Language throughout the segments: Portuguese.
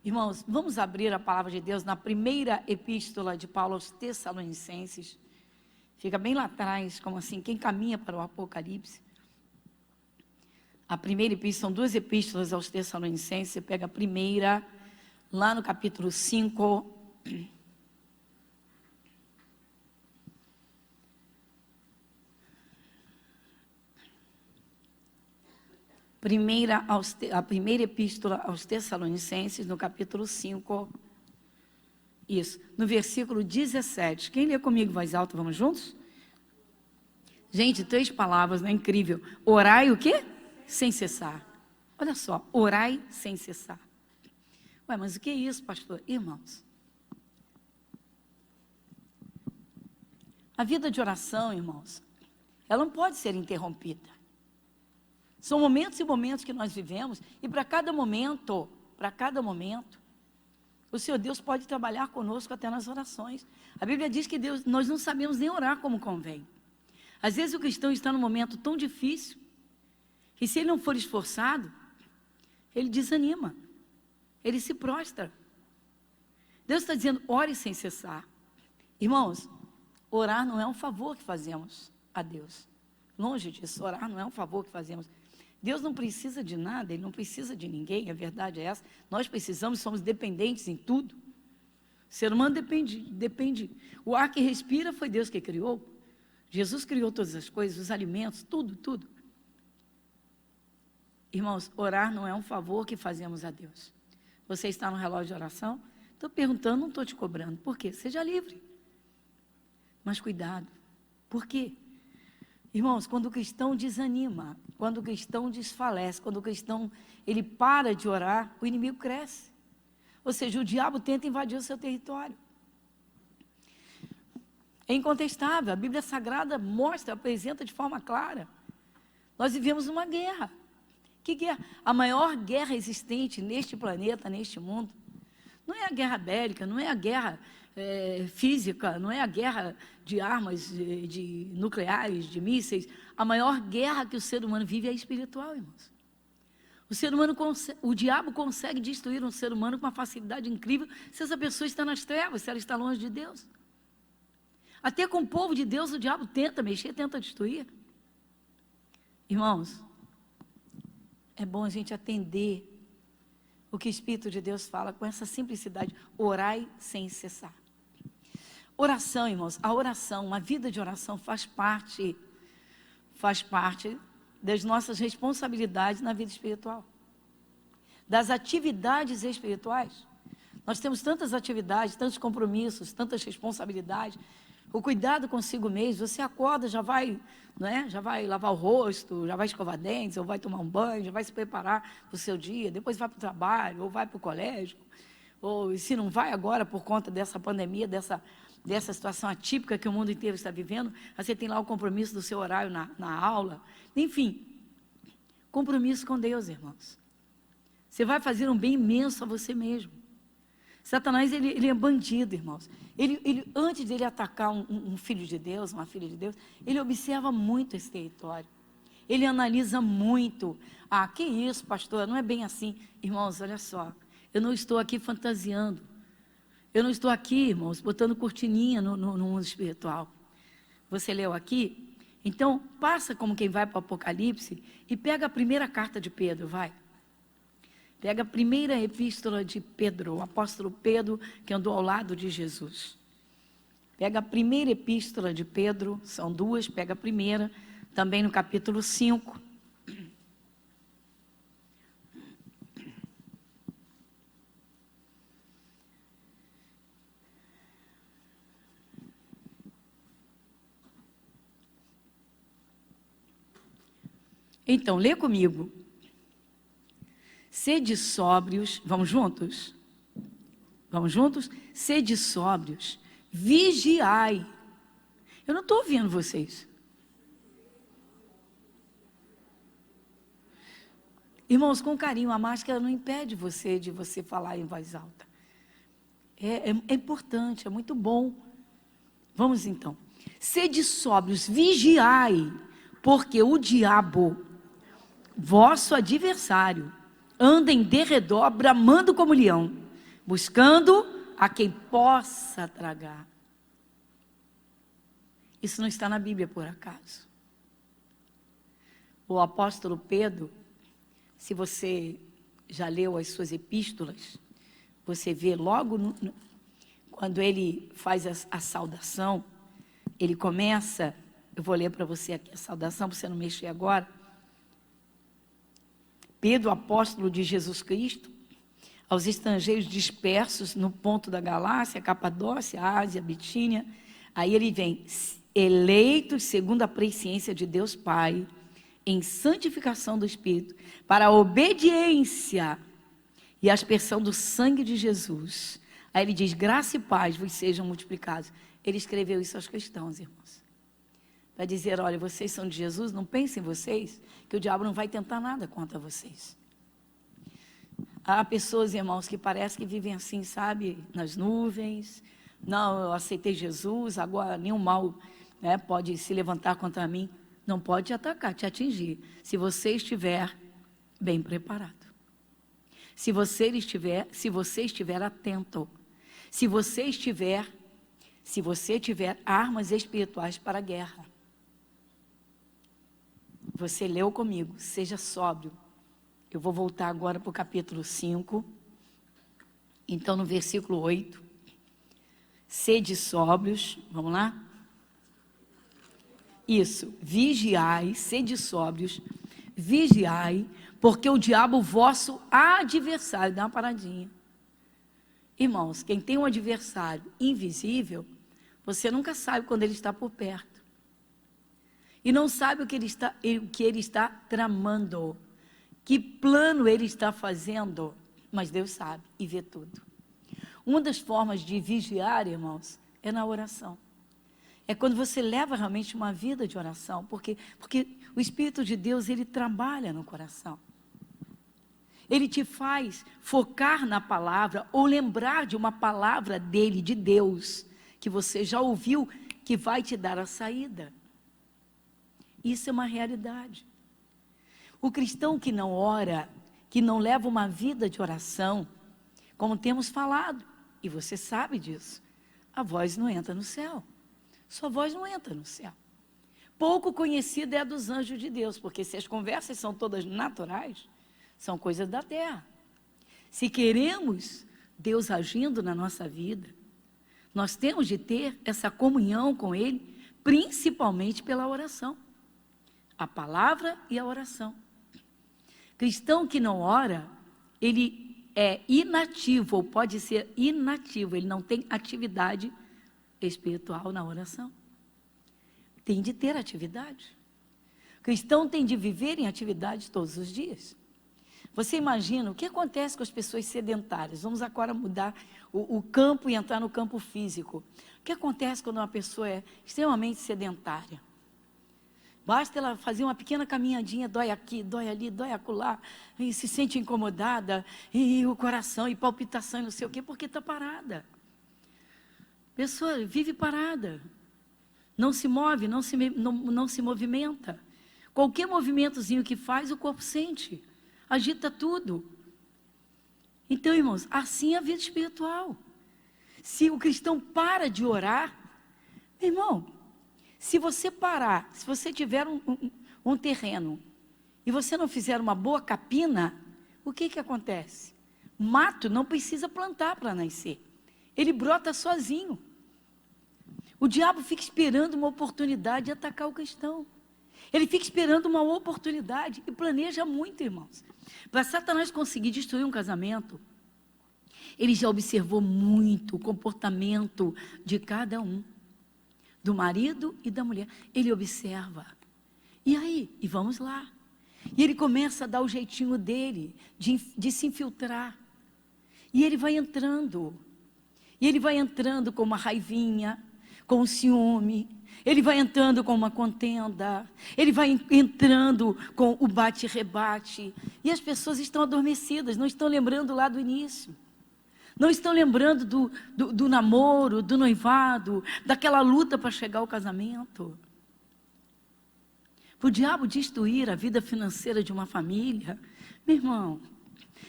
Irmãos, vamos abrir a palavra de Deus na primeira epístola de Paulo aos Tessalonicenses. Fica bem lá atrás, como assim, quem caminha para o Apocalipse. A primeira epístola, são duas epístolas aos Tessalonicenses. Você pega a primeira, lá no capítulo 5. A primeira epístola aos Tessalonicenses, no capítulo 5, isso, no versículo 17. Quem lê comigo em voz alta, vamos juntos? Gente, 3 palavras, não é incrível? Orai o quê? Sem cessar. Olha só, orai sem cessar. Ué, mas o que é isso, pastor? Irmãos, a vida de oração, irmãos, ela não pode ser interrompida. São momentos e momentos que nós vivemos, e para cada momento, o Senhor Deus pode trabalhar conosco até nas orações. A Bíblia diz que nós não sabemos nem orar como convém. Às vezes o cristão está num momento tão difícil, que se ele não for esforçado, ele desanima, ele se prostra. Deus está dizendo, ore sem cessar. Irmãos, orar não é um favor que fazemos a Deus. Longe disso, orar não é um favor que fazemos. Deus não precisa de nada, Ele não precisa de ninguém, a verdade é essa. Nós precisamos, somos dependentes em tudo. O ser humano depende. O ar que respira foi Deus que criou. Jesus criou todas as coisas, os alimentos, tudo. Irmãos, orar não é um favor que fazemos a Deus. Você está no relógio de oração? Estou perguntando, não estou te cobrando. Por quê? Seja livre. Mas cuidado. Por quê? Irmãos, quando o cristão desanima, quando o cristão desfalece, quando o cristão ele para de orar, o inimigo cresce. Ou seja, o diabo tenta invadir o seu território. É incontestável, a Bíblia Sagrada mostra, apresenta de forma clara. Nós vivemos uma guerra. Que guerra? A maior guerra existente neste planeta, neste mundo, não é a guerra bélica, não é a guerra física, não é a guerra de armas de nucleares, de mísseis. A maior guerra que o ser humano vive é espiritual, irmãos. O diabo consegue destruir um ser humano com uma facilidade incrível se essa pessoa está nas trevas, se ela está longe de Deus. Até com o povo de Deus o diabo tenta mexer, tenta destruir. Irmãos, é bom a gente atender o que o Espírito de Deus fala com essa simplicidade. Orai sem cessar. Oração, irmãos, a oração, uma vida de oração faz parte das nossas responsabilidades na vida espiritual. Das atividades espirituais. Nós temos tantas atividades, tantos compromissos, tantas responsabilidades. O cuidado consigo mesmo, você acorda, já vai lavar o rosto, já vai escovar dentes, ou vai tomar um banho, já vai se preparar para o seu dia, depois vai para o trabalho, ou vai para o colégio, ou se não vai agora por conta dessa pandemia, dessa situação atípica que o mundo inteiro está vivendo, você tem lá o compromisso do seu horário na aula, enfim, compromisso com Deus, irmãos. Você vai fazer um bem imenso a você mesmo. Satanás, ele é bandido, irmãos. Antes de ele atacar um filho de Deus, uma filha de Deus, ele observa muito esse território. Ele analisa muito. Ah, que isso, pastor? Não é bem assim. Irmãos, olha só. Eu não estou aqui fantasiando. Eu não estou aqui, irmãos, botando cortininha no mundo espiritual. Você leu aqui? Então, passa como quem vai para o Apocalipse e pega a primeira carta de Pedro, vai. Pega a primeira epístola de Pedro, o apóstolo Pedro, que andou ao lado de Jesus. Pega a primeira epístola de Pedro, são duas, pega a primeira, também no capítulo 5. Então, lê comigo. Sede sóbrios, vamos juntos? Vamos juntos? Sede sóbrios, vigiai. Eu não estou ouvindo vocês. Irmãos, com carinho, a máscara não impede de você falar em voz alta. É importante, é muito bom. Vamos então. Sede sóbrios, vigiai, porque o diabo, vosso adversário, anda em derredor, bramando como leão, buscando a quem possa tragar. Isso não está na Bíblia por acaso. O apóstolo Pedro, se você já leu as suas epístolas, você vê logo quando ele faz a saudação, ele começa, eu vou ler para você aqui a saudação, para você não mexer agora. Pedro, apóstolo de Jesus Cristo, aos estrangeiros dispersos no ponto da Galácia, Capadócia, Ásia, Bitínia. Aí ele vem, eleitos segundo a presciência de Deus Pai, em santificação do Espírito, para a obediência e a aspersão do sangue de Jesus. Aí ele diz, graça e paz vos sejam multiplicados. Ele escreveu isso aos cristãos, irmãos. Para dizer, olha, vocês são de Jesus, não pensem em vocês, que o diabo não vai tentar nada contra vocês. Há pessoas, irmãos, que parece que vivem assim, sabe, nas nuvens. Não, eu aceitei Jesus, agora nenhum mal, né, pode se levantar contra mim. Não pode te atacar, te atingir, se você estiver bem preparado. Se você estiver atento. Se você tiver armas espirituais para a guerra. Você leu comigo, seja sóbrio. Eu vou voltar agora para o capítulo 5. Então, no versículo 8. Sede sóbrios, vamos lá? Isso, vigiai, sede sóbrios, vigiai, porque o diabo vosso adversário, dá uma paradinha. Irmãos, quem tem um adversário invisível, você nunca sabe quando ele está por perto. E não sabe o que ele está tramando, que plano ele está fazendo, mas Deus sabe e vê tudo. Uma das formas de vigiar, irmãos, é na oração. É quando você leva realmente uma vida de oração, porque o Espírito de Deus, ele trabalha no coração. Ele te faz focar na palavra ou lembrar de uma palavra dele, de Deus, que você já ouviu, que vai te dar a saída. Isso é uma realidade. O cristão que não ora, que não leva uma vida de oração, como temos falado, e você sabe disso, a voz não entra no céu. Sua voz não entra no céu. Pouco conhecida é a dos anjos de Deus, porque se as conversas são todas naturais, são coisas da terra. Se queremos Deus agindo na nossa vida, nós temos de ter essa comunhão com Ele, principalmente pela oração. A palavra e a oração. Cristão que não ora, ele é inativo, ou pode ser inativo, ele não tem atividade espiritual na oração. Tem de ter atividade. O cristão tem de viver em atividade todos os dias. Você imagina o que acontece com as pessoas sedentárias? Vamos agora mudar o campo e entrar no campo físico. O que acontece quando uma pessoa é extremamente sedentária? Basta ela fazer uma pequena caminhadinha, dói aqui, dói ali, dói acolá, e se sente incomodada, e o coração, e palpitação, e não sei o quê, porque está parada. A pessoa vive parada, não se move, não se movimenta. Qualquer movimentozinho que faz, o corpo sente, agita tudo. Então, irmãos, assim é a vida espiritual. Se o cristão para de orar, irmão, se você parar, se você tiver um terreno e você não fizer uma boa capina, o que acontece? Mato não precisa plantar para nascer. Ele brota sozinho. O diabo fica esperando uma oportunidade de atacar o cristão. Ele fica esperando uma oportunidade e planeja muito, irmãos. Para Satanás conseguir destruir um casamento, ele já observou muito o comportamento de cada um, do marido e da mulher. Ele observa. E aí? E vamos lá. E ele começa a dar o jeitinho dele de se infiltrar. E ele vai entrando. E ele vai entrando com uma raivinha, com um ciúme. Ele vai entrando com uma contenda. Ele vai entrando com o bate-rebate. E as pessoas estão adormecidas, não estão lembrando lá do início. Não estão lembrando do namoro, do noivado, daquela luta para chegar ao casamento. Para o diabo destruir a vida financeira de uma família, meu irmão,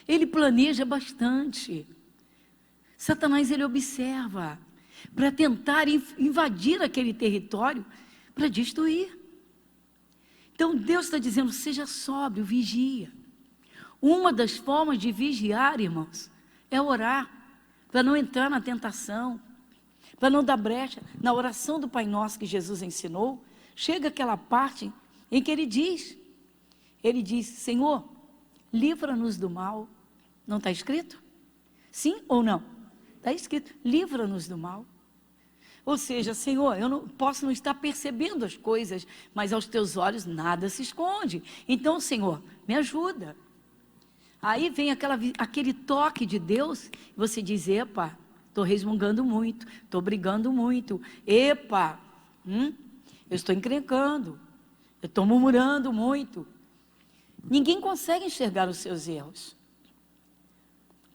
ele planeja bastante. Satanás, ele observa para tentar invadir aquele território, para destruir. Então Deus está dizendo, seja sóbrio, vigia. Uma das formas de vigiar, irmãos, é orar, para não entrar na tentação, para não dar brecha. Na oração do Pai Nosso que Jesus ensinou, chega aquela parte em que ele diz, Senhor, livra-nos do mal. Não está escrito? Sim ou não? Está escrito, livra-nos do mal. Ou seja, Senhor, eu posso não estar percebendo as coisas, mas aos teus olhos nada se esconde. Então, Senhor, me ajuda. Aí vem aquele toque de Deus, e você diz, epa, estou resmungando muito, estou brigando muito, epa, eu estou encrencando, eu estou murmurando muito. Ninguém consegue enxergar os seus erros.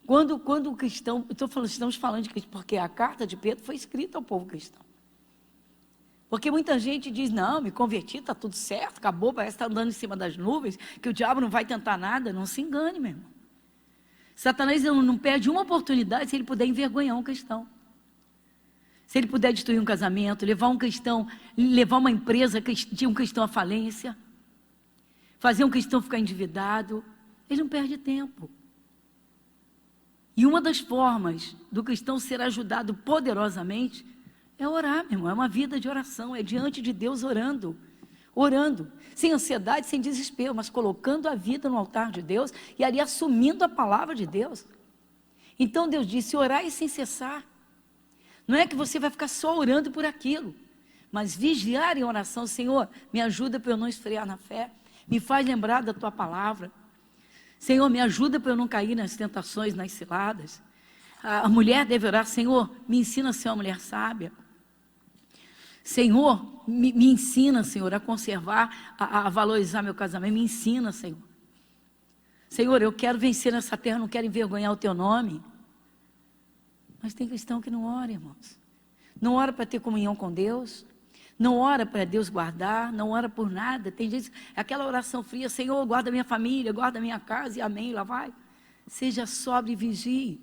Quando o cristão, estamos falando de cristão, porque a carta de Pedro foi escrita ao povo cristão. Porque muita gente diz, não, me converti, está tudo certo, acabou, parece que está andando em cima das nuvens, que o diabo não vai tentar nada. Não se engane, meu irmão. Satanás não perde uma oportunidade se ele puder envergonhar um cristão. Se ele puder destruir um casamento, levar uma empresa de um cristão à falência, fazer um cristão ficar endividado, ele não perde tempo. E uma das formas do cristão ser ajudado poderosamente é orar, meu irmão. É uma vida de oração, é diante de Deus orando, sem ansiedade, sem desespero, mas colocando a vida no altar de Deus e ali assumindo a palavra de Deus. Então Deus disse, orai sem cessar. Não é que você vai ficar só orando por aquilo, mas vigiar em oração. Senhor, me ajuda para eu não esfriar na fé, me faz lembrar da tua palavra. Senhor, me ajuda para eu não cair nas tentações, nas ciladas. A mulher deve orar, Senhor, me ensina a ser uma mulher sábia. Senhor, me ensina, Senhor, a conservar, a valorizar meu casamento. Me ensina, Senhor. Senhor, eu quero vencer nessa terra, não quero envergonhar o teu nome. Mas tem cristão que não ora, irmãos. Não ora para ter comunhão com Deus. Não ora para Deus guardar, não ora por nada. Tem gente, aquela oração fria, Senhor, guarda minha família, guarda minha casa, e amém, lá vai. Seja sóbrio e vigie.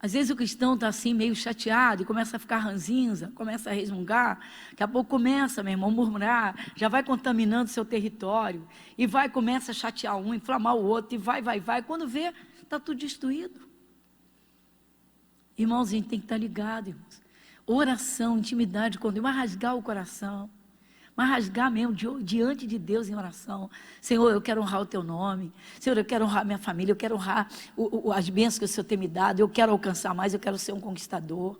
Às vezes o cristão está assim, meio chateado, e começa a ficar ranzinza, começa a resmungar, daqui a pouco começa, meu irmão, a murmurar, já vai contaminando seu território, e começa a chatear um, inflamar o outro, e vai, quando vê, está tudo destruído. Irmãos, a gente tem que estar ligado, irmãos. Oração, intimidade com Deus, mas rasgar o coração, mas rasgar mesmo diante de Deus em oração. Senhor, eu quero honrar o teu nome. Senhor, eu quero honrar minha família, eu quero honrar as bênçãos que o Senhor tem me dado. Eu quero alcançar mais, eu quero ser um conquistador.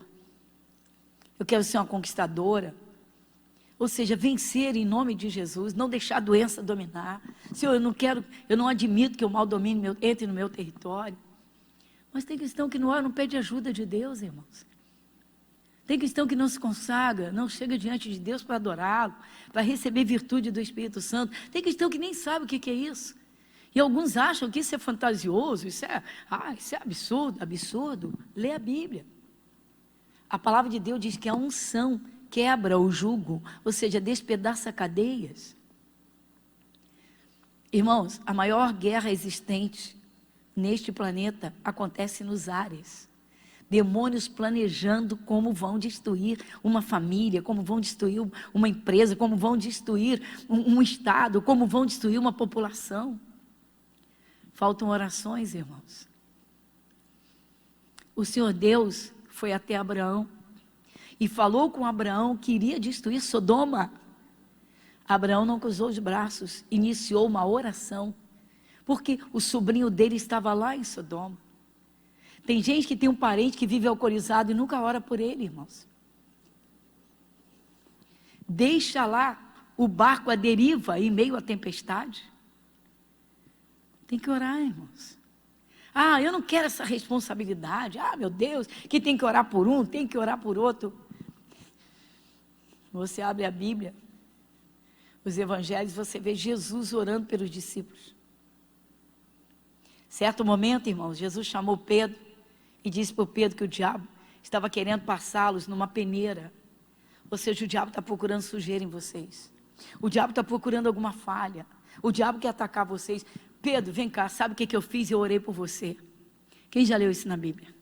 Eu quero ser uma conquistadora. Ou seja, vencer em nome de Jesus, não deixar a doença dominar. Senhor, eu não admito que o mal entre no meu território. Mas tem cristão que não ora, não pede ajuda de Deus, irmãos. Tem cristão que não se consagra, não chega diante de Deus para adorá-lo, para receber virtude do Espírito Santo. Tem cristão que nem sabe o que é isso. E alguns acham que isso é fantasioso, isso é absurdo. Lê a Bíblia. A palavra de Deus diz que a unção quebra o jugo, ou seja, despedaça cadeias. Irmãos, a maior guerra existente neste planeta acontece nos ares. Demônios planejando como vão destruir uma família, como vão destruir uma empresa, como vão destruir um estado, como vão destruir uma população. Faltam orações, irmãos. O Senhor Deus foi até Abraão e falou com Abraão que iria destruir Sodoma. Abraão não cruzou os braços, iniciou uma oração, porque o sobrinho dele estava lá em Sodoma. Tem gente que tem um parente que vive alcoolizado e nunca ora por ele, irmãos. Deixa lá o barco à deriva em meio à tempestade. Tem que orar, irmãos. Ah, eu não quero essa responsabilidade. Ah, meu Deus, que tem que orar por um, tem que orar por outro. Você abre a Bíblia, os evangelhos, você vê Jesus orando pelos discípulos. Certo momento, irmãos, Jesus chamou Pedro e disse para o Pedro que o diabo estava querendo passá-los numa peneira. Ou seja, o diabo está procurando sujeira em vocês. O diabo está procurando alguma falha. O diabo quer atacar vocês. Pedro, vem cá, sabe o que eu fiz? Eu orei por você. Quem já leu isso na Bíblia?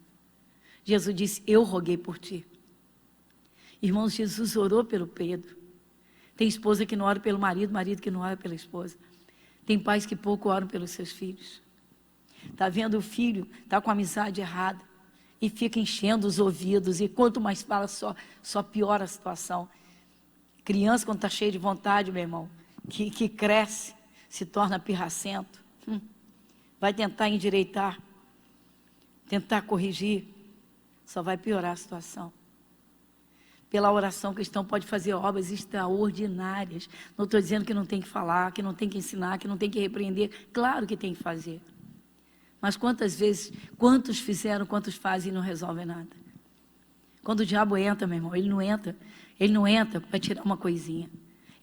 Jesus disse: eu roguei por ti. Irmãos, Jesus orou pelo Pedro. Tem esposa que não ora pelo marido, marido que não ora pela esposa. Tem pais que pouco oram pelos seus filhos. Está vendo o filho, está com a amizade errada e fica enchendo os ouvidos, e quanto mais fala, só piora a situação. Criança, quando está cheia de vontade, meu irmão, que cresce, se torna pirracento, vai tentar endireitar, tentar corrigir, só vai piorar a situação. Pela oração, o cristão pode fazer obras extraordinárias. Não estou dizendo que não tem que falar, que não tem que ensinar, que não tem que repreender. Claro que tem que fazer. Mas quantas vezes, quantos fizeram, quantos fazem e não resolvem nada? Quando o diabo entra, meu irmão, ele não entra para tirar uma coisinha.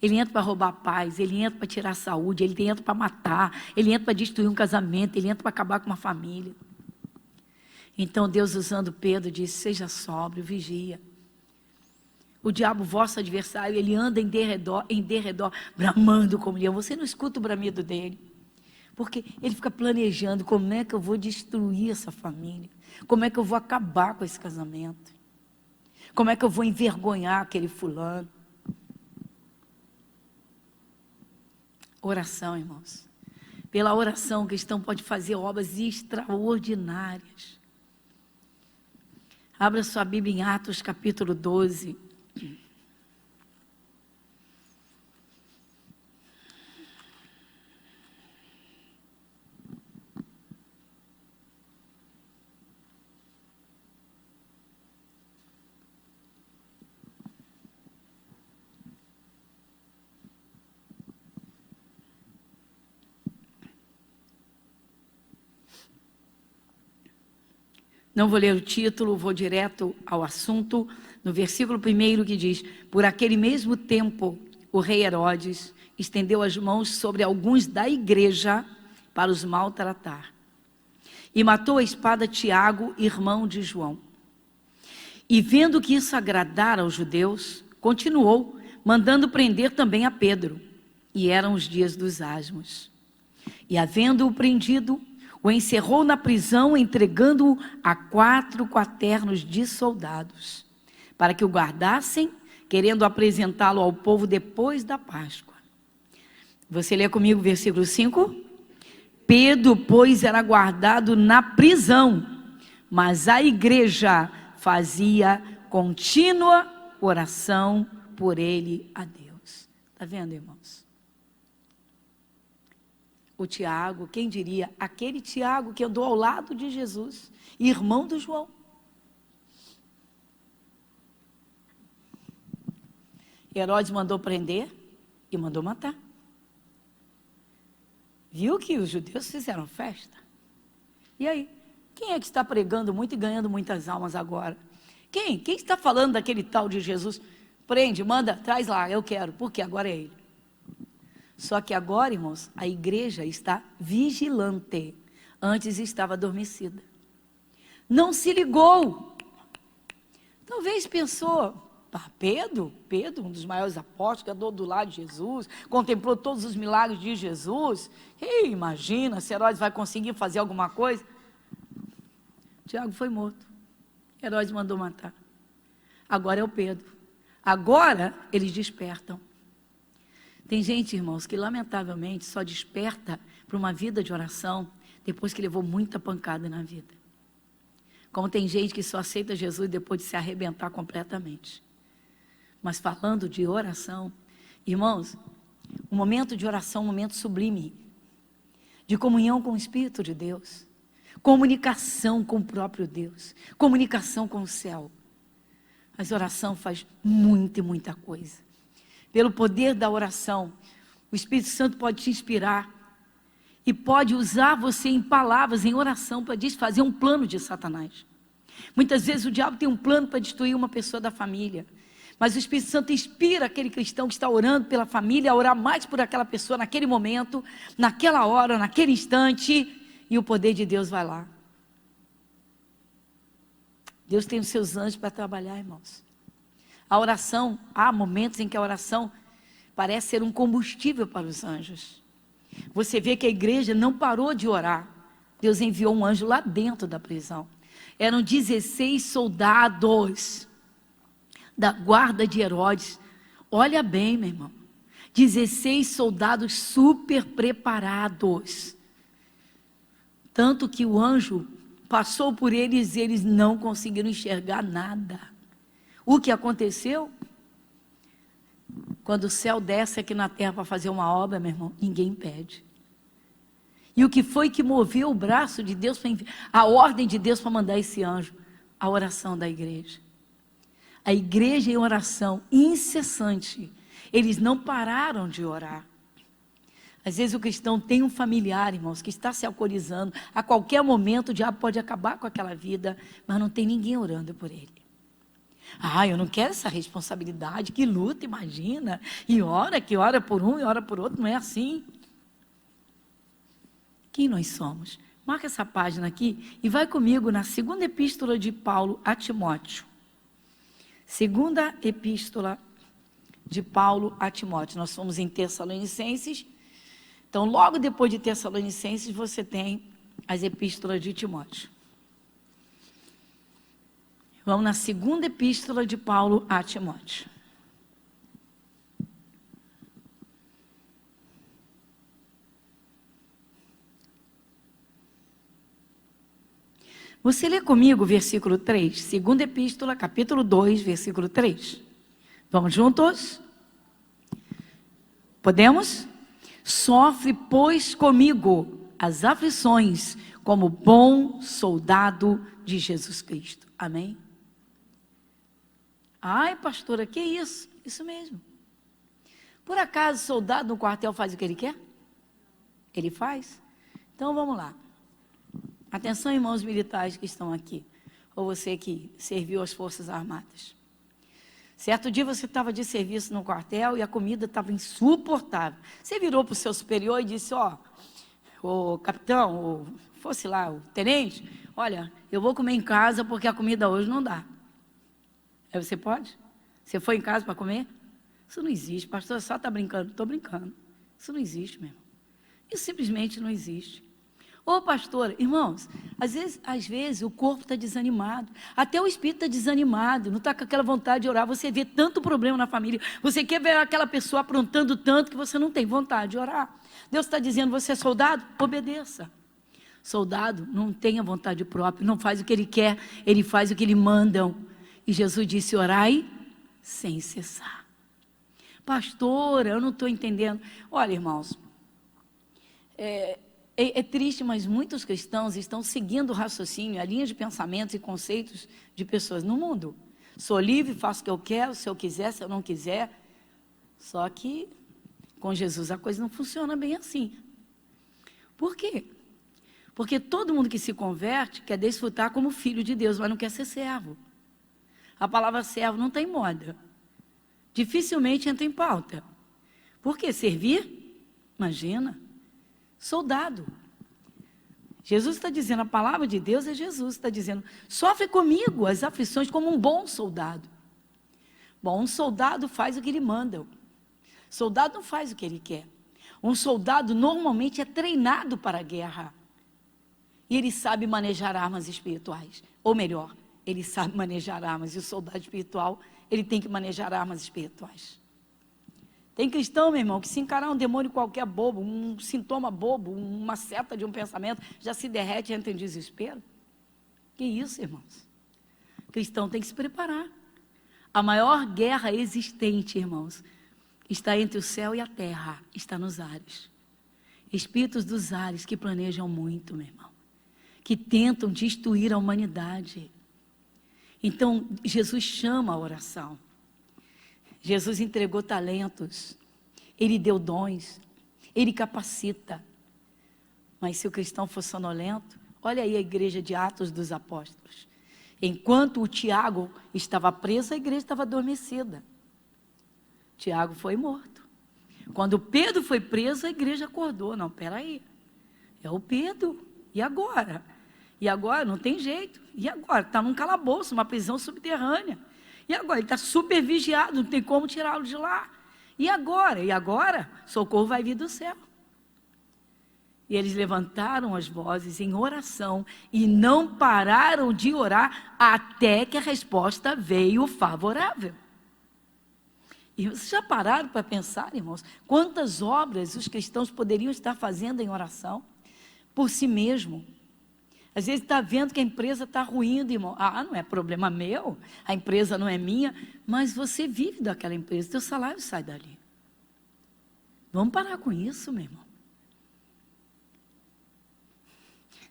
Ele entra para roubar a paz, ele entra para tirar a saúde, ele entra para matar, ele entra para destruir um casamento, ele entra para acabar com uma família. Então Deus, usando Pedro, disse: seja sóbrio, vigia. O diabo, vosso adversário, ele anda em derredor, bramando como leão. Você não escuta o bramido dele, porque ele fica planejando: como é que eu vou destruir essa família? Como é que eu vou acabar com esse casamento? Como é que eu vou envergonhar aquele fulano? Oração, irmãos. Pela oração, o cristão pode fazer obras extraordinárias. Abra sua Bíblia em Atos capítulo 12. Não vou ler o título, vou direto ao assunto. No versículo 1 que diz: por aquele mesmo tempo, o rei Herodes estendeu as mãos sobre alguns da igreja para os maltratar. E matou a espada Tiago, irmão de João. E vendo que isso agradara aos judeus, continuou, mandando prender também a Pedro. E eram os dias dos asmos. E havendo-o prendido, o encerrou na prisão, entregando-o a 4 quaternos de soldados, para que o guardassem, querendo apresentá-lo ao povo depois da Páscoa. Você lê comigo o versículo 5? Pedro, pois, era guardado na prisão, mas a igreja fazia contínua oração por ele a Deus. Está vendo, irmãos? O Tiago, quem diria, aquele Tiago que andou ao lado de Jesus, irmão do João. Herodes mandou prender e mandou matar. Viu que os judeus fizeram festa? E aí? Quem é que está pregando muito e ganhando muitas almas agora? Quem? Quem está falando daquele tal de Jesus? Prende, manda, traz lá, eu quero, porque agora é ele. Só que agora, irmãos, a igreja está vigilante. Antes estava adormecida. Não se ligou. Talvez pensou: Pedro, um dos maiores apóstolos, que andou do lado de Jesus, contemplou todos os milagres de Jesus. Imagina, se Herodes vai conseguir fazer alguma coisa. Tiago foi morto. Herodes mandou matar. Agora é o Pedro. Agora eles despertam. Tem gente, irmãos, que lamentavelmente só desperta para uma vida de oração depois que levou muita pancada na vida. Como tem gente que só aceita Jesus depois de se arrebentar completamente. Mas falando de oração, irmãos, um momento de oração, um momento sublime, de comunhão com o Espírito de Deus, comunicação com o próprio Deus, comunicação com o céu. Mas oração faz muita e muita coisa. Pelo poder da oração, o Espírito Santo pode te inspirar e pode usar você em palavras, em oração, para desfazer um plano de Satanás. Muitas vezes o diabo tem um plano para destruir uma pessoa da família, mas o Espírito Santo inspira aquele cristão que está orando pela família a orar mais por aquela pessoa naquele momento, naquela hora, naquele instante, e o poder de Deus vai lá. Deus tem os seus anjos para trabalhar, irmãos. A oração, há momentos em que a oração parece ser um combustível para os anjos. Você vê que a igreja não parou de orar. Deus enviou um anjo lá dentro da prisão. Eram 16 soldados da guarda de Herodes. Olha bem, meu irmão. 16 soldados super preparados. Tanto que o anjo passou por eles e eles não conseguiram enxergar nada. O que aconteceu? Quando o céu desce aqui na terra para fazer uma obra, meu irmão, ninguém impede. E o que foi que moveu o braço de Deus, a ordem de Deus para mandar esse anjo? A oração da igreja. A igreja em oração incessante. Eles não pararam de orar. Às vezes o cristão tem um familiar, irmãos, que está se alcoolizando. A qualquer momento o diabo pode acabar com aquela vida, mas não tem ninguém orando por ele. Ah, eu não quero essa responsabilidade, que luta, imagina. E ora, que ora por um e ora por outro, não é assim. Quem nós somos? Marca essa página aqui e vai comigo na segunda epístola de Paulo a Timóteo. Segunda epístola de Paulo a Timóteo. Nós somos em Tessalonicenses. Então, logo depois de Tessalonicenses, você tem as epístolas de Timóteo. Vamos na segunda epístola de Paulo a Timóteo. Você lê comigo o versículo 3, segunda epístola, capítulo 2, versículo 3. Vamos juntos? Podemos? Sofre, pois, comigo as aflições, como bom soldado de Jesus Cristo. Amém? Ai, pastora, que isso? Isso mesmo. Por acaso, soldado no quartel faz o que ele quer? Ele faz? Então, vamos lá. Atenção, irmãos militares que estão aqui, ou você que serviu as Forças Armadas. Certo dia você estava de serviço no quartel e a comida estava insuportável. Você virou para o seu superior e disse, ó, o capitão, ou fosse lá, o tenente, olha, eu vou comer em casa porque a comida hoje não dá. Aí você pode? Você foi em casa para comer? Isso não existe, pastor, só está brincando. Estou brincando. Isso não existe mesmo. Isso simplesmente não existe. Ô pastora, irmãos, às vezes o corpo está desanimado, até o espírito está desanimado, não está com aquela vontade de orar, você vê tanto problema na família, você quer ver aquela pessoa aprontando tanto que você não tem vontade de orar. Deus está dizendo, você é soldado? Obedeça. Soldado não tem a vontade própria, não faz o que ele quer, ele faz o que lhe mandam. E Jesus disse, orai sem cessar. Pastora, eu não estou entendendo. Olha, irmãos, é triste, mas muitos cristãos estão seguindo o raciocínio, a linha de pensamentos e conceitos de pessoas no mundo. Sou livre, faço o que eu quero, se eu quiser, se eu não quiser. Só que com Jesus a coisa não funciona bem assim. Por quê? Porque todo mundo que se converte quer desfrutar como filho de Deus, mas não quer ser servo. A palavra servo não tem moda. Dificilmente entra em pauta. Por quê? Servir? Imagina. Soldado. Jesus está dizendo, a palavra de Deus é Jesus, está dizendo, sofre comigo as aflições como um bom soldado. Bom, um soldado faz o que lhe mandam. Soldado não faz o que ele quer. Um soldado normalmente é treinado para a guerra. E ele sabe manejar armas espirituais. Ou melhor, ele sabe manejar armas. E o soldado espiritual, ele tem que manejar armas espirituais. Tem cristão, meu irmão, que se encarar um demônio qualquer bobo, um sintoma bobo, uma seta de um pensamento, já se derrete e entra em desespero. Que isso, irmãos? Cristão tem que se preparar. A maior guerra existente, irmãos, está entre o céu e a terra, está nos ares. Espíritos dos ares que planejam muito, meu irmão, que tentam destruir a humanidade. Então, Jesus chama a oração. Jesus entregou talentos, Ele deu dons, Ele capacita. Mas se o cristão for sonolento, olha aí a igreja de Atos dos Apóstolos. Enquanto o Tiago estava preso, a igreja estava adormecida. Tiago foi morto. Quando Pedro foi preso, a igreja acordou. Não, peraí, é o Pedro, e agora? E agora? Não tem jeito. E agora? Está num calabouço, uma prisão subterrânea. E agora? Ele está super vigiado, não tem como tirá-lo de lá. E agora? E agora? Socorro vai vir do céu. E eles levantaram as vozes em oração e não pararam de orar até que a resposta veio favorável. E vocês já pararam para pensar, irmãos, quantas obras os cristãos poderiam estar fazendo em oração por si mesmo? Às vezes está vendo que a empresa está ruindo, irmão. Não é problema meu, a empresa não é minha, mas você vive daquela empresa, teu salário sai dali. Vamos parar com isso, meu irmão.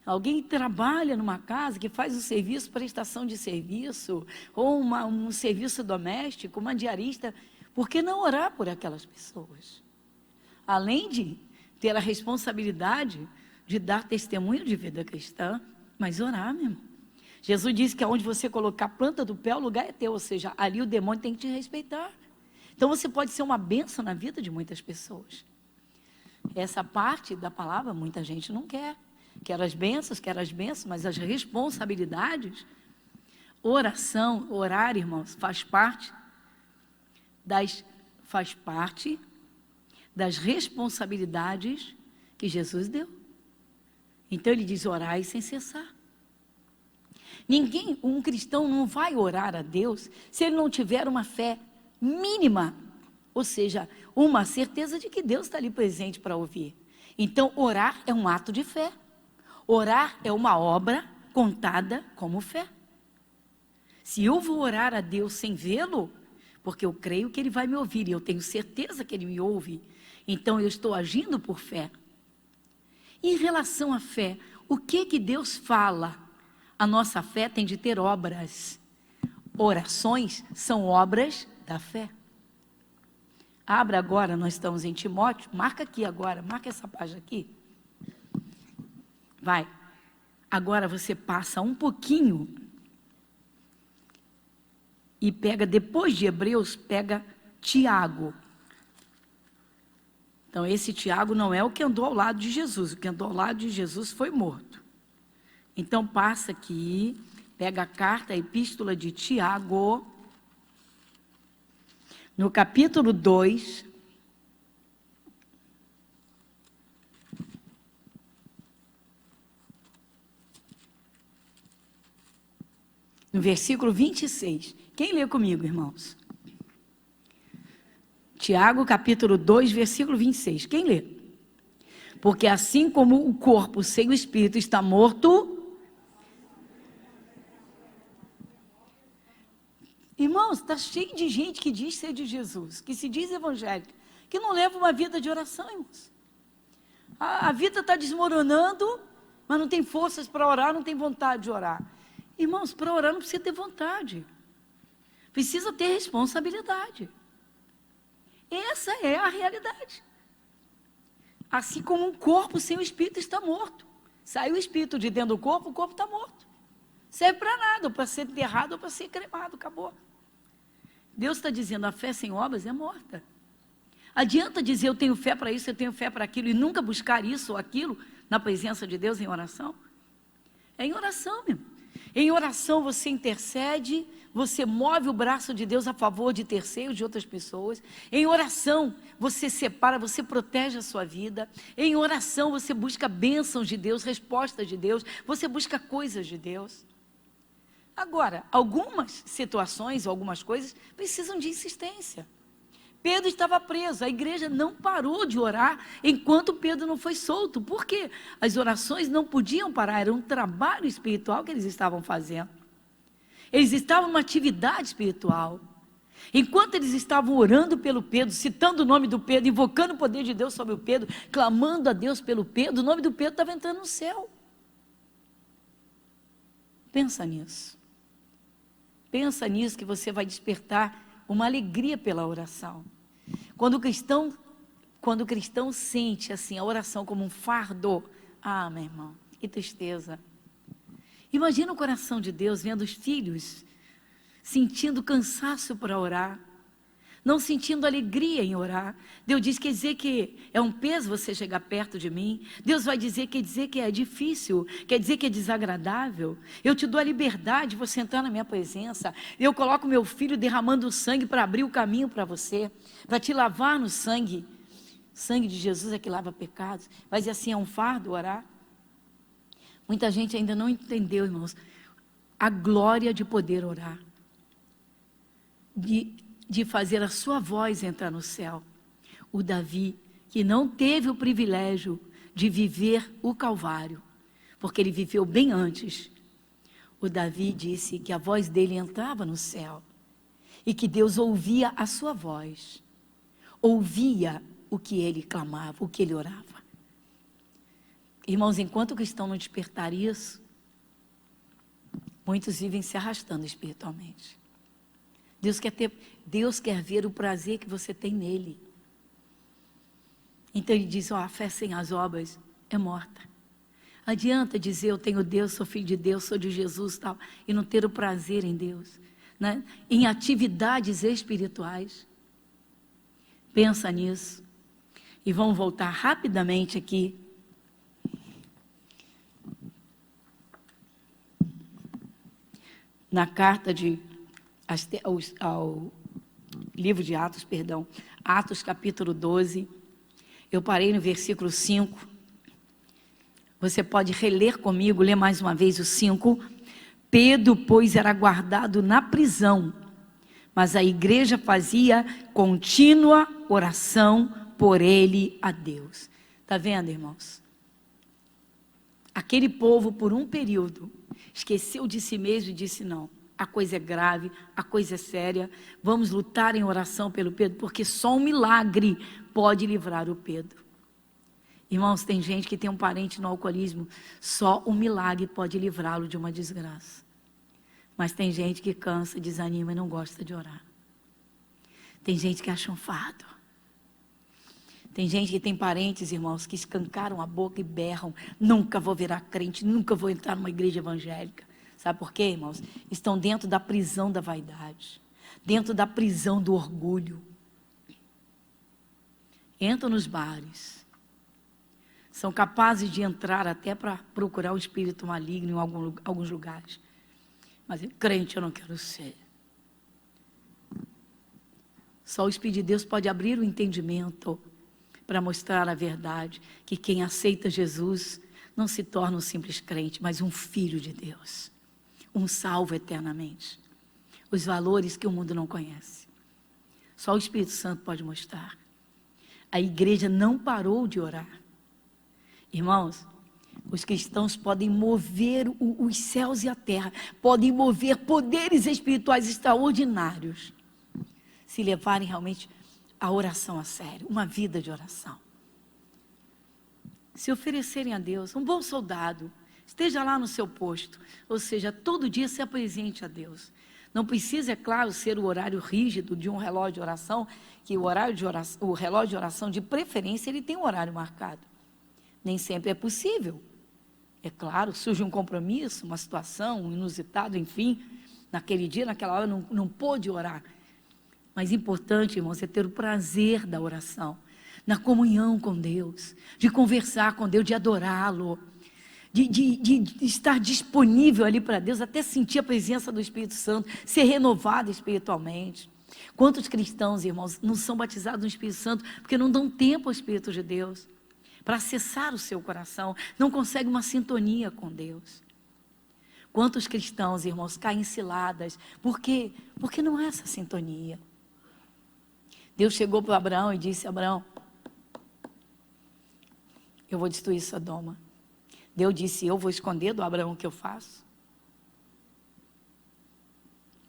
Alguém trabalha numa casa que faz um serviço, prestação de serviço, ou um serviço doméstico, uma diarista, por que não orar por aquelas pessoas? Além de ter a responsabilidade de dar testemunho de vida cristã, mas orar, meu irmão. Jesus disse que aonde você colocar a planta do pé, o lugar é teu, ou seja, ali o demônio tem que te respeitar. Então você pode ser uma bênção na vida de muitas pessoas. Essa parte da palavra muita gente não quer. Quer as bênçãos, mas as responsabilidades, oração, orar, irmãos, faz parte das responsabilidades que Jesus deu. Então ele diz: orai sem cessar. Um cristão não vai orar a Deus se ele não tiver uma fé mínima, ou seja, uma certeza de que Deus está ali presente para ouvir. Então orar é um ato de fé. Orar é uma obra contada como fé. Se eu vou orar a Deus sem vê-lo, porque eu creio que Ele vai me ouvir, e eu tenho certeza que Ele me ouve, então eu estou agindo por fé. Em relação à fé, o que Deus fala? A nossa fé tem de ter obras. Orações são obras da fé. Abra agora, nós estamos em Timóteo, marca aqui agora, marca essa página aqui. Vai, agora você passa um pouquinho e pega, depois de Hebreus, pega Tiago. Então esse Tiago não é o que andou ao lado de Jesus, o que andou ao lado de Jesus foi morto. Então passa aqui, pega a carta, a epístola de Tiago, no capítulo 2, no versículo 26. Quem lê comigo, irmãos? Tiago, capítulo 2, versículo 26. Quem lê? Porque assim como o corpo sem o espírito está morto... Irmãos, está cheio de gente que diz ser de Jesus, que se diz evangélica, que não leva uma vida de oração, irmãos. A vida está desmoronando, mas não tem forças para orar, não tem vontade de orar. Irmãos, para orar não precisa ter vontade. Precisa ter responsabilidade. Essa é a realidade. Assim como um corpo sem o espírito está morto. Saiu o espírito de dentro do corpo, o corpo está morto. Serve para nada, ou para ser enterrado, ou para ser cremado, acabou. Deus está dizendo, a fé sem obras é morta. Adianta dizer, eu tenho fé para isso, eu tenho fé para aquilo, e nunca buscar isso ou aquilo na presença de Deus em oração? É em oração, meu irmão. Em oração você intercede, você move o braço de Deus a favor de terceiros, de outras pessoas. Em oração você separa, você protege a sua vida. Em oração você busca bênçãos de Deus, respostas de Deus, você busca coisas de Deus. Agora, algumas situações, algumas coisas precisam de insistência. Pedro estava preso, a igreja não parou de orar enquanto Pedro não foi solto. Por quê? As orações não podiam parar, era um trabalho espiritual que eles estavam fazendo. Eles estavam numa atividade espiritual. Enquanto eles estavam orando pelo Pedro, citando o nome do Pedro, invocando o poder de Deus sobre o Pedro, clamando a Deus pelo Pedro, o nome do Pedro estava entrando no céu. Pensa nisso. Pensa nisso que você vai despertar uma alegria pela oração. Quando o cristão sente assim a oração como um fardo, meu irmão, que tristeza. Imagina o coração de Deus vendo os filhos sentindo cansaço para orar, não sentindo alegria em orar. Deus diz, quer dizer que é um peso você chegar perto de mim. Deus vai dizer, quer dizer que é difícil, quer dizer que é desagradável. Eu te dou a liberdade de você entrar na minha presença. Eu coloco meu filho derramando o sangue para abrir o caminho para você, para te lavar no sangue. O sangue de Jesus é que lava pecados. Mas assim, é um fardo orar? Muita gente ainda não entendeu, irmãos, a glória de poder orar. De fazer a sua voz entrar no céu. O Davi, que não teve o privilégio de viver o Calvário, porque ele viveu bem antes. O Davi disse que a voz dele entrava no céu e que Deus ouvia a sua voz, ouvia o que ele clamava, o que ele orava. Irmãos, enquanto o cristão não despertar isso, muitos vivem se arrastando espiritualmente. Deus quer ver o prazer que você tem nele. Então ele diz, a fé sem as obras é morta. Adianta dizer, eu tenho Deus, sou filho de Deus, sou de Jesus, tal, e não ter o prazer em Deus, né? Em atividades espirituais. Pensa nisso. E vamos voltar rapidamente aqui. Na carta ao livro de Atos, Atos capítulo 12, eu parei no versículo 5, você pode reler comigo, ler mais uma vez o 5, Pedro, pois, era guardado na prisão, mas a igreja fazia contínua oração por ele a Deus. Está vendo, irmãos? Aquele povo, por um período, esqueceu de si mesmo e disse, não, a coisa é grave, a coisa é séria, vamos lutar em oração pelo Pedro, porque só um milagre pode livrar o Pedro. Irmãos, tem gente que tem um parente no alcoolismo, só um milagre pode livrá-lo de uma desgraça. Mas tem gente que cansa, desanima e não gosta de orar. Tem gente que acha um fardo. Tem gente que tem parentes, irmãos, que escancaram a boca e berram, nunca vou virar crente, nunca vou entrar numa igreja evangélica. Sabe por quê, irmãos? Estão dentro da prisão da vaidade, dentro da prisão do orgulho. Entram nos bares, são capazes de entrar até para procurar o espírito maligno em alguns lugares. Mas crente eu não quero ser. Só o Espírito de Deus pode abrir o entendimento para mostrar a verdade, que quem aceita Jesus não se torna um simples crente, mas um filho de Deus, um salvo eternamente. Os valores que o mundo não conhece. Só o Espírito Santo pode mostrar. A igreja não parou de orar. Irmãos, os cristãos podem mover os céus e a terra, podem mover poderes espirituais extraordinários, se levarem realmente a oração a sério, uma vida de oração. Se oferecerem a Deus, um bom soldado, esteja lá no seu posto, ou seja, todo dia se apresente a Deus. Não precisa, é claro, ser o horário rígido de um relógio de oração, que o relógio de oração, de preferência, ele tem um horário marcado. Nem sempre é possível. É claro, surge um compromisso, uma situação, um inusitado, enfim, naquele dia, naquela hora, não pôde orar. Mas importante, irmãos, é ter o prazer da oração, na comunhão com Deus, de conversar com Deus, de adorá-lo, de estar disponível ali para Deus, até sentir a presença do Espírito Santo, ser renovado espiritualmente. Quantos cristãos, irmãos, não são batizados no Espírito Santo porque não dão tempo ao Espírito de Deus para acessar o seu coração, não conseguem uma sintonia com Deus. Quantos cristãos, irmãos, caem em ciladas? Por quê? Porque não há essa sintonia. Deus chegou para Abraão e disse, Abraão, eu vou destruir Sodoma. Deus disse, eu vou esconder do Abraão o que eu faço?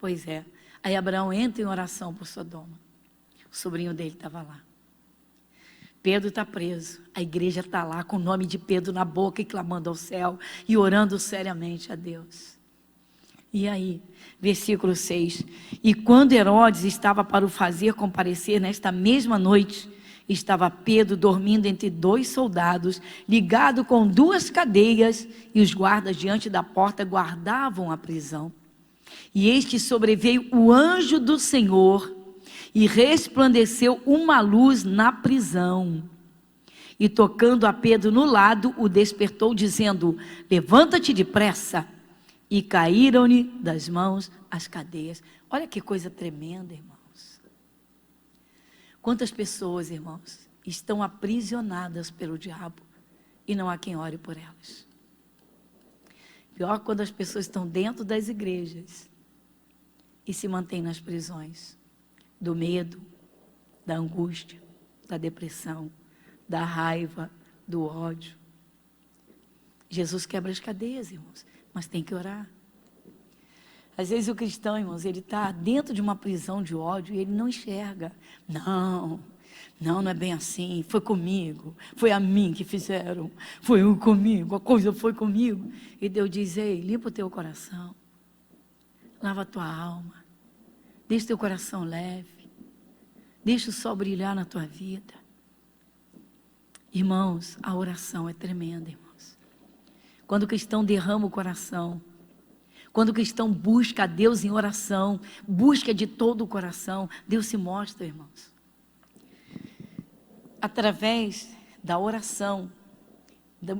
Pois é. Aí Abraão entra em oração por Sodoma. O sobrinho dele estava lá. Pedro está preso. A igreja está lá com o nome de Pedro na boca e clamando ao céu e orando seriamente a Deus. E aí, versículo 6, e quando Herodes estava para o fazer comparecer nesta mesma noite, estava Pedro dormindo entre 2 soldados, ligado com 2 cadeias, e os guardas diante da porta guardavam a prisão. E eis que sobreveio o anjo do Senhor, e resplandeceu uma luz na prisão. E tocando a Pedro no lado, o despertou, dizendo, levanta-te depressa. E caíram-lhe das mãos as cadeias. Olha que coisa tremenda, irmãos. Quantas pessoas, irmãos, estão aprisionadas pelo diabo e não há quem ore por elas. Pior quando as pessoas estão dentro das igrejas e se mantêm nas prisões do medo, da angústia, da depressão, da raiva, do ódio. Jesus quebra as cadeias, irmãos, mas tem que orar. Às vezes o cristão, irmãos, ele está dentro de uma prisão de ódio e ele não enxerga. Não é bem assim, foi comigo, foi a mim que fizeram, foi eu comigo, a coisa foi comigo. E Deus diz, ei, limpa o teu coração, lava a tua alma, deixa o teu coração leve, deixa o sol brilhar na tua vida. Irmãos, a oração é tremenda, irmãos. Quando o cristão derrama o coração, quando o cristão busca a Deus em oração, busca de todo o coração, Deus se mostra, irmãos. Através da oração,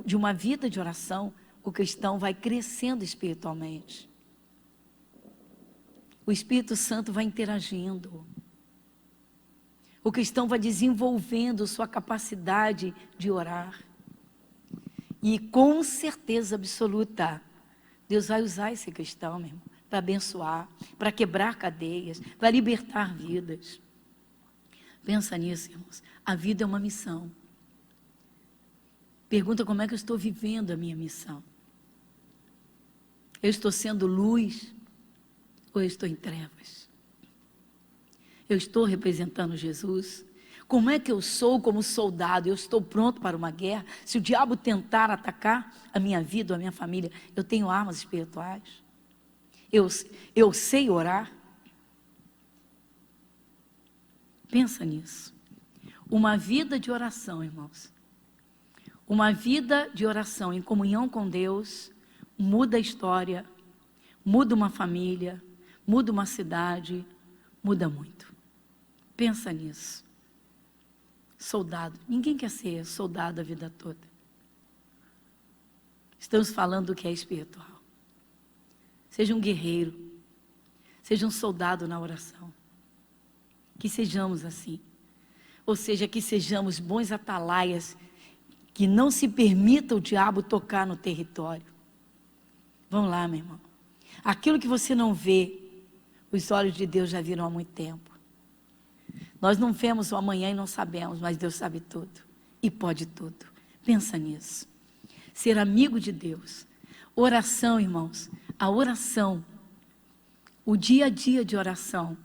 de uma vida de oração, o cristão vai crescendo espiritualmente. O Espírito Santo vai interagindo. O cristão vai desenvolvendo sua capacidade de orar. E com certeza absoluta, Deus vai usar esse cristão, meu irmão, para abençoar, para quebrar cadeias, para libertar vidas. Pensa nisso, irmãos. A vida é uma missão. Pergunta como é que eu estou vivendo a minha missão. Eu estou sendo luz ou eu estou em trevas? Eu estou representando Jesus? Como é que eu sou como soldado? Eu estou pronto para uma guerra? Se o diabo tentar atacar a minha vida ou a minha família, eu tenho armas espirituais? Eu sei orar? Pensa nisso. Uma vida de oração, irmãos. Uma vida de oração em comunhão com Deus muda a história, muda uma família, muda uma cidade, muda muito. Pensa nisso. Soldado. Ninguém quer ser soldado a vida toda. Estamos falando do que é espiritual. Seja um guerreiro. Seja um soldado na oração. Que sejamos assim. Ou seja, que sejamos bons atalaias, que não se permita o diabo tocar no território. Vamos lá, meu irmão. Aquilo que você não vê, os olhos de Deus já viram há muito tempo. Nós não vemos o amanhã e não sabemos, mas Deus sabe tudo e pode tudo. Pensa nisso. Ser amigo de Deus. Oração, irmãos. A oração, o dia a dia de oração,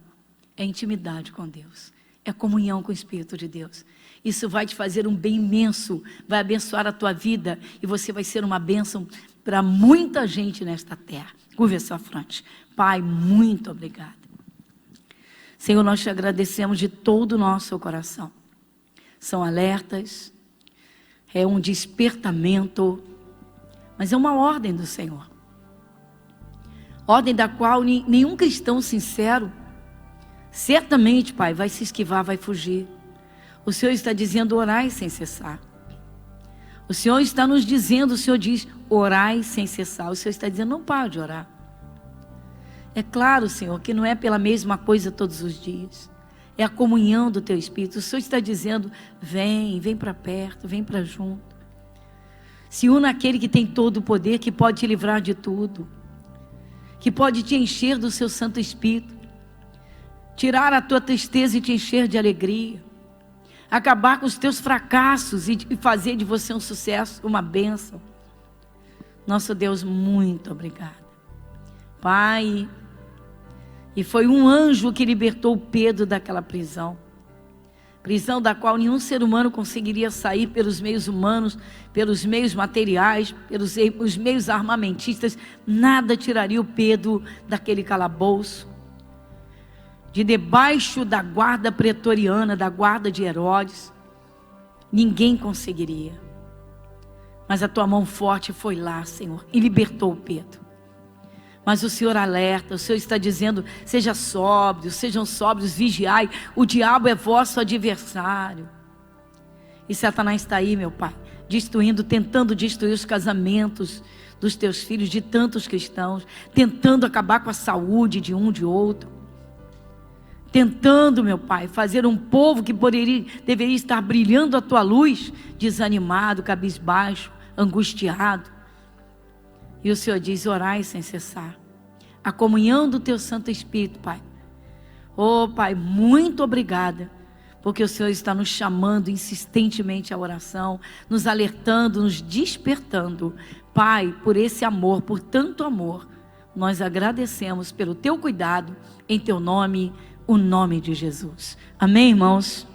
é intimidade com Deus. É comunhão com o Espírito de Deus. Isso vai te fazer um bem imenso, vai abençoar a tua vida e você vai ser uma bênção para muita gente nesta terra. Curva a sua fronte. Pai, muito obrigada. Senhor, nós te agradecemos de todo o nosso coração. São alertas, é um despertamento, mas é uma ordem do Senhor. Ordem da qual nenhum cristão sincero, certamente, Pai, vai se esquivar, vai fugir. O Senhor está dizendo, orai sem cessar. O Senhor está nos dizendo, o Senhor diz, orai sem cessar. O Senhor está dizendo, não pare de orar. É claro, Senhor, que não é pela mesma coisa todos os dias. É a comunhão do Teu Espírito. O Senhor está dizendo, vem para perto, vem para junto. Se una àquele que tem todo o poder, que pode te livrar de tudo. Que pode te encher do Seu Santo Espírito. Tirar a tua tristeza e te encher de alegria. Acabar com os teus fracassos e fazer de você um sucesso, uma bênção. Nosso Deus, muito obrigado. Pai, e foi um anjo que libertou Pedro daquela prisão. Prisão da qual nenhum ser humano conseguiria sair pelos meios humanos, pelos meios materiais, pelos os meios armamentistas. Nada tiraria o Pedro daquele calabouço. De debaixo da guarda pretoriana, da guarda de Herodes. Ninguém conseguiria. Mas a tua mão forte foi lá, Senhor, e libertou o Pedro. Mas o Senhor alerta, o Senhor está dizendo, sejam sóbrios, vigiai, o diabo é vosso adversário. E Satanás está aí, meu Pai, tentando destruir os casamentos dos teus filhos, de tantos cristãos, tentando acabar com a saúde de um, de outro, tentando, meu Pai, fazer um povo que deveria estar brilhando a tua luz, desanimado, cabisbaixo, angustiado. E o Senhor diz: orai sem cessar. A comunhão do teu Santo Espírito, Pai. Oh, Pai, muito obrigada, porque o Senhor está nos chamando insistentemente à oração, nos alertando, nos despertando. Pai, por esse amor, por tanto amor, nós agradecemos pelo teu cuidado, em teu nome, o nome de Jesus. Amém, irmãos?